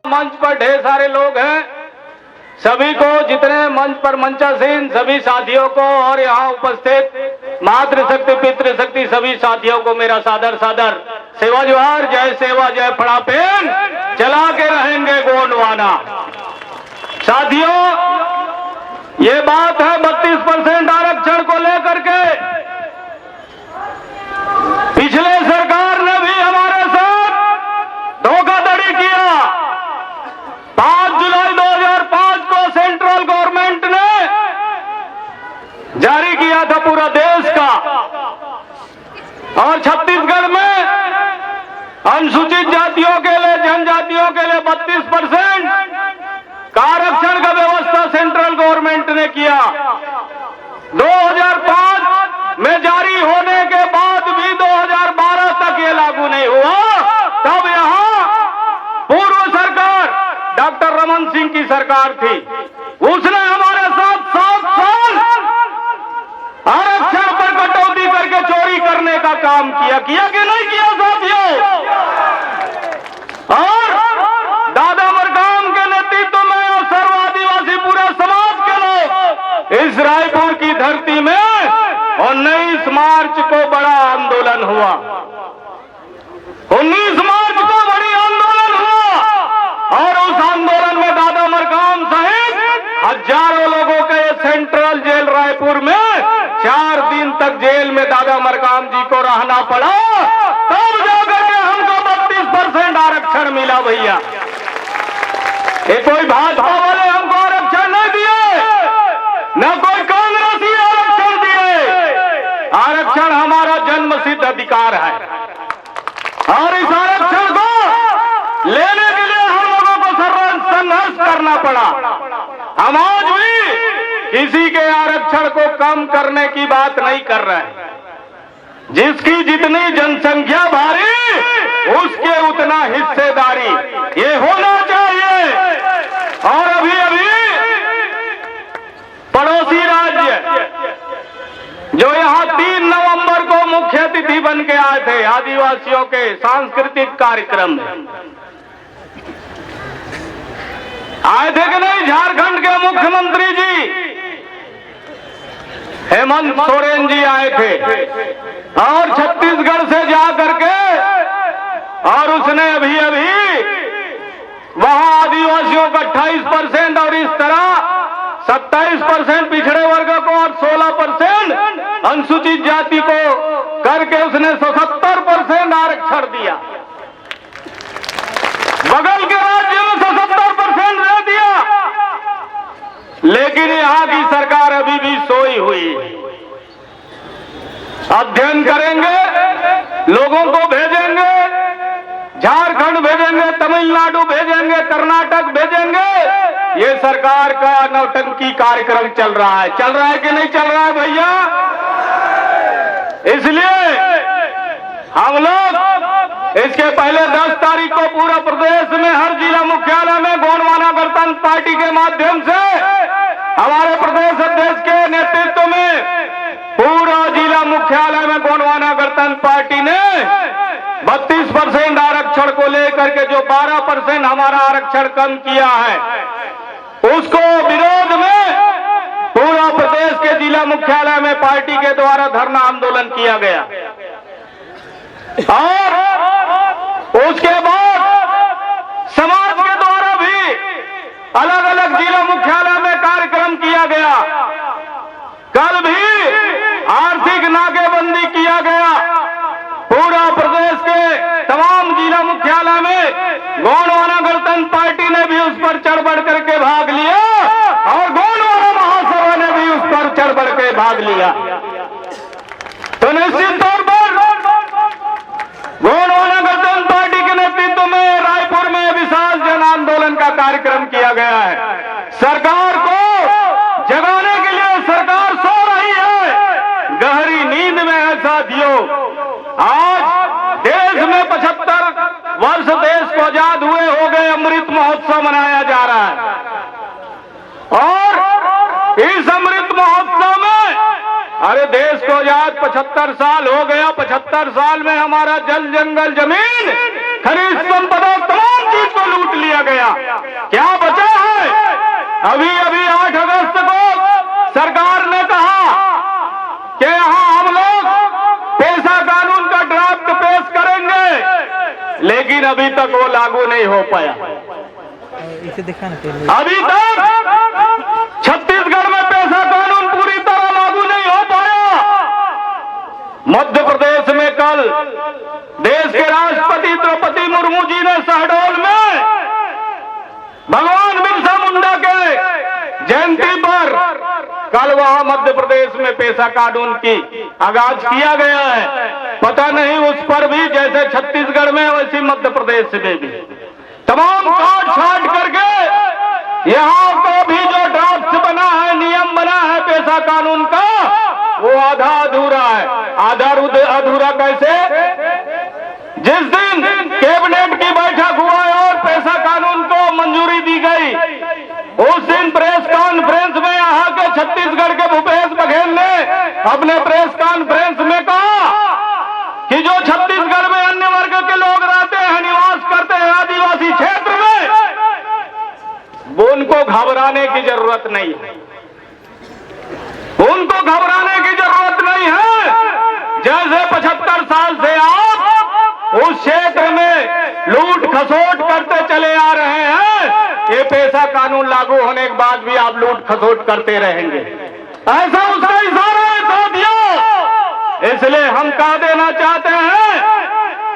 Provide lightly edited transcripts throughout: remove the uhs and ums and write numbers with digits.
मंच पर ढेर सारे लोग हैं, सभी को, जितने मंच पर मंचासीन सभी साथियों को और यहाँ उपस्थित मातृशक्ति पितृशक्ति सभी साथियों को मेरा सादर सादर सेवा जोहार। जय सेवा जय फड़ापेन, चला के रहेंगे गोंडवाना। साथियों, ये बात है 32% आरक्षण को लेकर के पिछले सरकार ने भी हमारे साथ धोखाधड़ी किया। 5 जुलाई 2005 को सेंट्रल गवर्नमेंट ने जारी किया था पूरा देश का, और छत्तीसगढ़ में अनुसूचित जातियों के लिए, जनजातियों के लिए 32% का आरक्षण का व्यवस्था सेंट्रल गवर्नमेंट ने किया। 2005 में जारी होने के बाद भी 2012 तक ये लागू नहीं हुआ। तब यहां पूर्व सरकार डॉक्टर रमन सिंह की सरकार थी, उसने हमारे साथ 7 साल आरक्षण पर कटौती करके चोरी करने का काम किया कि नहीं किया साथियों? और दादा मरकाम के नेतृत्व में और सर्व आदिवासी पूरे समाज के लोग इस रायपुर की धरती में 19 मार्च को बड़ा आंदोलन हुआ। 19 मार्च को बड़ी आंदोलन हुआ, और उस आंदोलन में दादा मरकाम सहित हजारों लोगों के सेंट्रल जेल रायपुर में 4 दिन तक जेल में दादा मरकाम जी को रहना पड़ा, तब जाकर के हमको 32% आरक्षण मिला। भैया, ये कोई भाजपा वाले हमको आरक्षण नहीं दिए, न कोई कांग्रेसी आरक्षण दिए। आरक्षण हमारा जन्मसिद्ध अधिकार है, और इस आरक्षण को लेने के लिए हम लोगों को संघर्ष करना पड़ा। हम आज भी किसी के आरक्षण को कम करने की बात नहीं कर रहे हैं। जिसकी जितनी जनसंख्या भारी, उसके उतना हिस्सेदारी ये होना चाहिए। और अभी अभी पड़ोसी राज्य जो यहाँ 3 नवंबर को मुख्य अतिथि बन के आए थे आदिवासियों के सांस्कृतिक कार्यक्रम में, आए थे कि नहीं? झारखंड के मुख्यमंत्री जी हेमंत सोरेन जी आए थे, और छत्तीसगढ़ से जा करके, और उसने अभी अभी वहां आदिवासियों का 28% और इस तरह 27% पिछड़े वर्ग को और 16% अनुसूचित जाति को करके उसने 77% आरक्षण दिया। बगल के राज्य में 77% दे दिया, लेकिन यहां की सरकार अभी भी सोई हुई। अध्ययन करेंगे, लोगों को भेजेंगे, झारखंड भेजेंगे, तमिलनाडु भेजेंगे, कर्नाटक भेजेंगे। ये सरकार का नौटंकी कार्यक्रम चल रहा है कि नहीं चल रहा है भैया? इसलिए हम लोग इसके पहले 10 तारीख को पूरा प्रदेश में हर जिला मुख्यालय में गोंडवाना गणतंत्र पार्टी के माध्यम से हमारे प्रदेश अध्यक्ष के नेतृत्व में पूरा जिला मुख्यालय में गोंडवाना गणतंत्र पार्टी ने 32% आरक्षण को लेकर के जो 12% हमारा आरक्षण कम किया है, उसको विरोध में पूरा प्रदेश के जिला मुख्यालय में पार्टी के द्वारा धरना आंदोलन किया गया। और उसके बाद समाज के द्वारा भी अलग अलग जिला मुख्यालय में कार्यक्रम किया गया। कल भी आर्थिक नाकेबंदी किया गया। पूरा प्रदेश के तमाम जिला मुख्यालय में गोंडवाना गणतंत्र पार्टी ने भी उस पर चढ़ बढ़ करके भाग लिया, और गोंडवाना महासभा ने भी उस पर चढ़ बढ़ के भाग लिया। तो निश्चित तौर पर गोंडवाना गणतंत्र पार्टी के नेतृत्व में रायपुर में विशाल जन आंदोलन का कार्यक्रम किया गया है। सरकार को जगाने के लिए सरकार सो रही है, गहरी नींद में है साथियों। आज देश में 75 वर्ष देश को आजाद हुए हो गए, अमृत महोत्सव मनाया जा रहा है, और इस अमृत महोत्सव में अरे देश को आजाद 75 साल हो गया। 75 साल में हमारा जल जंगल जमीन खनिज संपदा तमाम चीज को लूट लिया गया। क्या बचा है? अभी 8 अगस्त को सरकार ने कहा कि यहां हम लोग पेशा कानून का ड्राफ्ट पेश करेंगे, लेकिन अभी तक वो लागू नहीं हो पाया। इसे दिखाना चाहिए। अभी तक छत्तीसगढ़ में पेशा कानून पूरी तरह लागू नहीं हो पाया। मध्य प्रदेश में कल देश के राष्ट्रपति द्रौपदी मुर्मू जी ने शहडोल में भगवान बिरसा मुंडा के जयंती पर कल वहां मध्य प्रदेश में पेशा कानून की आगाज किया गया है। पता नहीं उस पर भी जैसे छत्तीसगढ़ में वैसे मध्य प्रदेश में भी तमाम काट छाट करके यहाँ को भी जो ड्राफ्ट बना है, नियम बना है पेशा कानून का, वो आधा अधूरा है। आधा अधूरा कैसे? जिस दिन कैबिनेट की बैठक हुआ और पेशा कानून को मंजूरी दी गई, उस दिन प्रेस कॉन्फ्रेंस में यहाँ के छत्तीसगढ़ के भूपेश बघेल ने अपने प्रेस कॉन्फ्रेंस में कहा कि जो छत्तीसगढ़ में अन्य वर्ग के लोग रहते हैं, निवास करते हैं आदिवासी क्षेत्र में, वो उनको घबराने की जरूरत नहीं है। उनको घबराने की जरूरत नहीं है। जैसे 75 साल से आप उस क्षेत्र में लूट खसोट करते चले आ रहे हैं, ये पेशा कानून लागू होने के बाद भी आप लूट खसोट करते रहेंगे, ऐसा उसका इशारा है साथियों। इसलिए हम कह देना चाहते हैं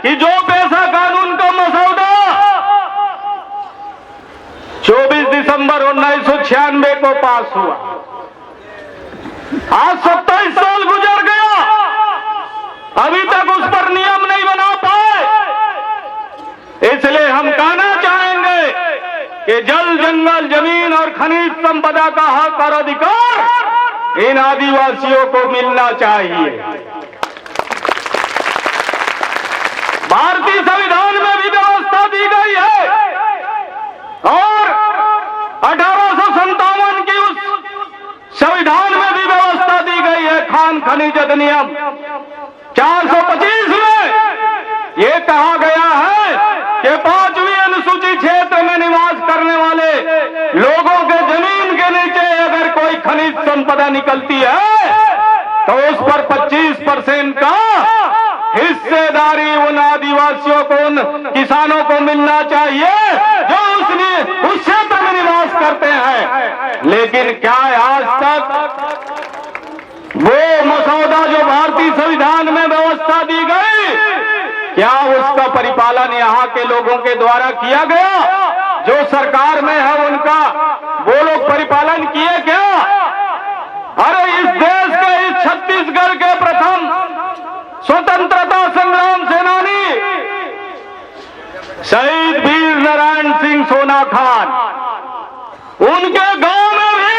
कि जो पेशा कानून का मसौदा 24 दिसंबर 1996 को पास हुआ, आज 27 साल गुजर गया, अभी तक उस पर नियम नहीं बना पाए। इसलिए हम कहना चाहेंगे कि जल, जंगल, जमीन और खनिज संपदा का हक और अधिकार इन आदिवासियों को मिलना चाहिए। भारतीय संविधान में भी व्यवस्था दी गई है और 1857 की उस संविधान में भी व्यवस्था दी गई है। खान खनिज अधिनियम 425 में यह कहा गया है कि 5वीं अनुसूची क्षेत्र में निवास करने वाले लोगों के जमीन के नीचे अगर कोई खनिज संपदा निकलती है तो उस पर 25% का हिस्सेदारी उन आदिवासियों को, उन किसानों को मिलना चाहिए जो उस क्षेत्र में निवास करते हैं। लेकिन क्या आज तक वो मसौदा जो भारतीय संविधान में व्यवस्था दी गई, क्या उसका परिपालन यहाँ के लोगों के द्वारा किया गया? जो सरकार में है उनका वो लोग परिपालन किए क्या? अरे इस देश के, इस छत्तीसगढ़ के प्रथम स्वतंत्रता संग्राम सेनानी शहीद वीर नारायण सिंह सोना खान, उनके गांव में भी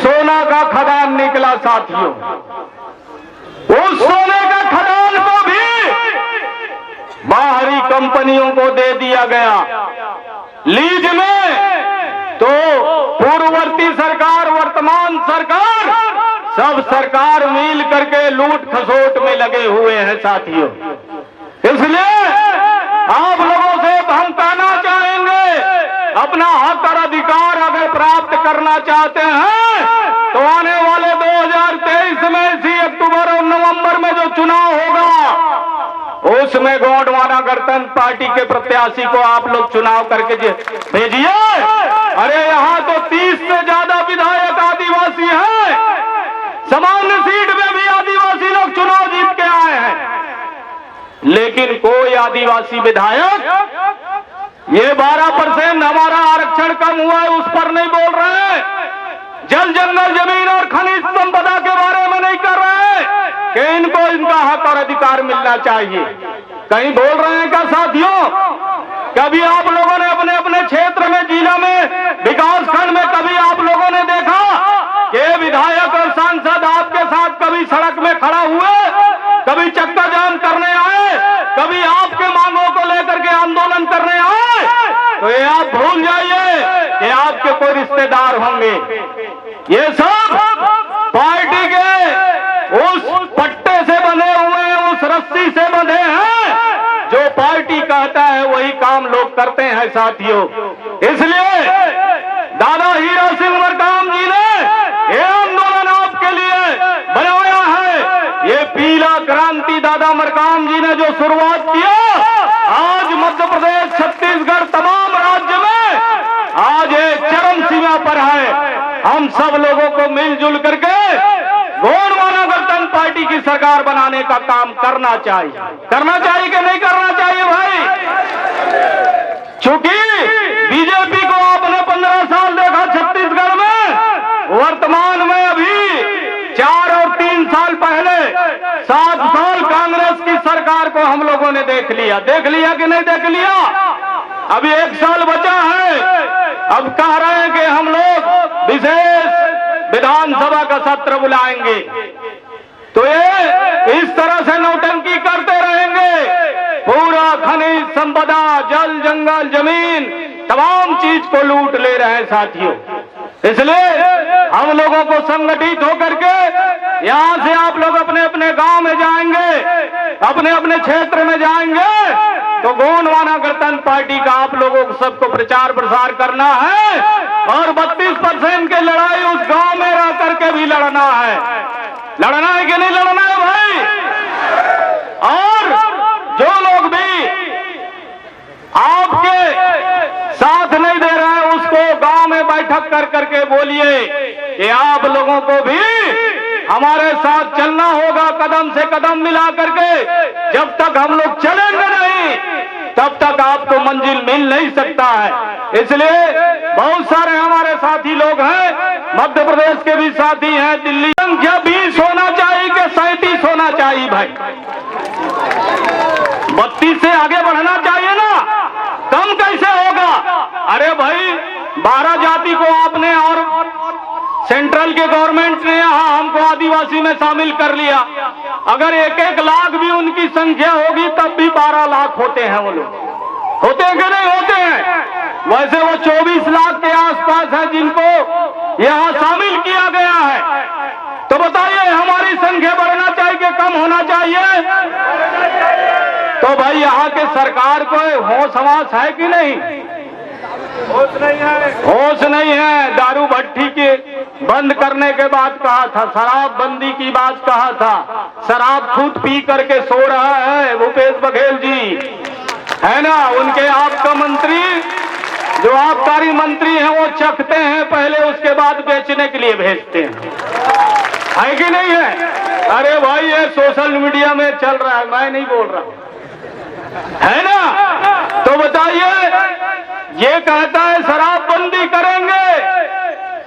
सोना का खदान निकला साथियों। उस सोने का खदान को भी बाहरी कंपनियों को दे दिया गया लीज में। तो पूर्ववर्ती सरकार, वर्तमान सरकार, सब सरकार मिल करके लूट खसोट में लगे हुए हैं साथियों। इसलिए आप लोगों से हम कहना चाहेंगे, अपना हक और अधिकार अगर प्राप्त करना चाहते हैं तो आने वाले 2023 में इसी अक्टूबर और नवंबर में जो चुनाव होगा उसमें गोंडवाना गणतंत्र पार्टी के प्रत्याशी को आप लोग चुनाव करके भेजिए। अरे यहाँ तो 30 से ज्यादा विधायक आदिवासी हैं, सामान्य सीट में भी आदिवासी लोग चुनाव जीत के आए हैं, लेकिन कोई आदिवासी विधायक ये 12% हमारा आरक्षण कम हुआ है उस पर नहीं बोल रहे हैं, जल, जंगल, जमीन और खनिज संपदा के बारे में नहीं कर रहे हैं कि इनको इनका हक और अधिकार मिलना चाहिए। कहीं बोल रहे हैं क्या साथियों? कभी आप लोगों ने अपने अपने क्षेत्र में, जिला में, विकास खंड में कभी आप लोगों ने देखा कि विधायक और सांसद आपके साथ कभी सड़क में खड़ा हुए, कभी चक्का जाम करने आए, कभी आपके मांगों को लेकर के आंदोलन करने आए? तो ये आप भूल जाइए कि आपके कोई रिश्तेदार होंगे। ये सब पार्टी के उस पट्टे से बंधे हुए हैं, उस रस्सी से बंधे हैं जो पार्टी का कहता है वही काम लोग करते हैं साथियों। इसलिए दादा हीरा सिंह मरकाम जी ने ये आंदोलन आपके लिए बनाया है। ये पीला क्रांति दादा मरकाम जी ने जो शुरुआत किया, आज मध्य प्रदेश, छत्तीसगढ़, तमाम राज्य में आज ये चरम सीमा पर है। हम सब लोगों को मिलजुल करके गोंडवाना गणतंत्र पार्टी की सरकार बनाने का काम करना चाहिए। करना चाहिए कि नहीं करना चाहिए भाई? क्योंकि बीजेपी को आपने 15 साल देखा छत्तीसगढ़ में, वर्तमान में अभी 4 और 3 साल पहले 7 साल कांग्रेस की सरकार को हम लोगों ने देख लिया कि नहीं देख लिया? अभी 1 साल बचा है। अब कह रहे हैं कि हम लोग विशेष विधानसभा का सत्र बुलाएंगे, तो ये इस तरह से नौटंकी करते रहेंगे। पूरा खनिज संपदा, जल जंगल जमीन, तमाम चीज को लूट ले रहे हैं साथियों। इसलिए हम लोगों को संगठित होकर के यहाँ से आप लोग अपने अपने गांव में जाएंगे, अपने अपने क्षेत्र में जाएंगे, तो गोंडवाना गणतंत्र पार्टी का आप लोगों को सबको प्रचार प्रसार करना है और 32% की लड़ाई उस गांव में रह करके भी लड़ना है। लड़ना है कि नहीं लड़ना है भाई? और जो लोग भी आपके साथ नहीं दे रहे हैं, उसको गांव में बैठक कर करके बोलिए कि आप लोगों को भी हमारे साथ चलना होगा, कदम से कदम मिला करके। जब तक हम लोग चलेंगे नहीं, तब तक आपको मंजिल मिल नहीं सकता है। इसलिए बहुत सारे हमारे साथी लोग हैं, मध्य प्रदेश के भी साथी हैं। दिल्ली संख्या 20 होना चाहिए कि 37 होना चाहिए भाई? 32 से आगे बढ़ना चाहिए ना, कम कैसे होगा? अरे भाई 12 जाति को आपने और सेंट्रल के गवर्नमेंट ने यहाँ हमको आदिवासी में शामिल कर लिया। अगर 1-1 लाख भी उनकी संख्या होगी तब भी 12 लाख होते हैं वो लोग। होते हैं कि नहीं होते हैं? वैसे वो 24 लाख के आसपास है जिनको यहाँ शामिल किया गया है। तो बताइए हमारी संख्या बढ़ना चाहिए कि कम होना चाहिए? तो भाई यहाँ के सरकार को होश हवास है कि नहीं? होश नहीं है। होश नहीं है। दारू भट्टी के बंद करने के बाद कहा था, शराब बंदी की बात कहा था, शराब खुद पी करके सो रहा है भूपेश बघेल जी, है ना? उनके आपका मंत्री, जो आबकारी मंत्री हैं, वो चखते हैं पहले, उसके बाद बेचने के लिए भेजते हैं, है कि नहीं है? अरे भाई ये सोशल मीडिया में चल रहा है, मैं नहीं बोल रहा, है ना? तो बताइए, ये कहता है शराब बंदी करेंगे,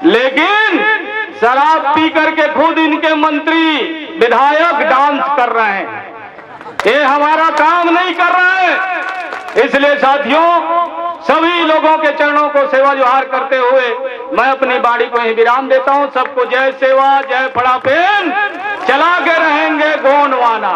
लेकिन शराब पी करके खुद इनके मंत्री विधायक डांस कर रहे हैं। ये हमारा काम नहीं कर रहे हैं। इसलिए साथियों, सभी लोगों के चरणों को सेवा जोहार करते हुए मैं अपनी बाड़ी को यहीं विराम देता हूं। सबको जय सेवा, जय फड़ापेन। चला के रहेंगे गोंडवाना।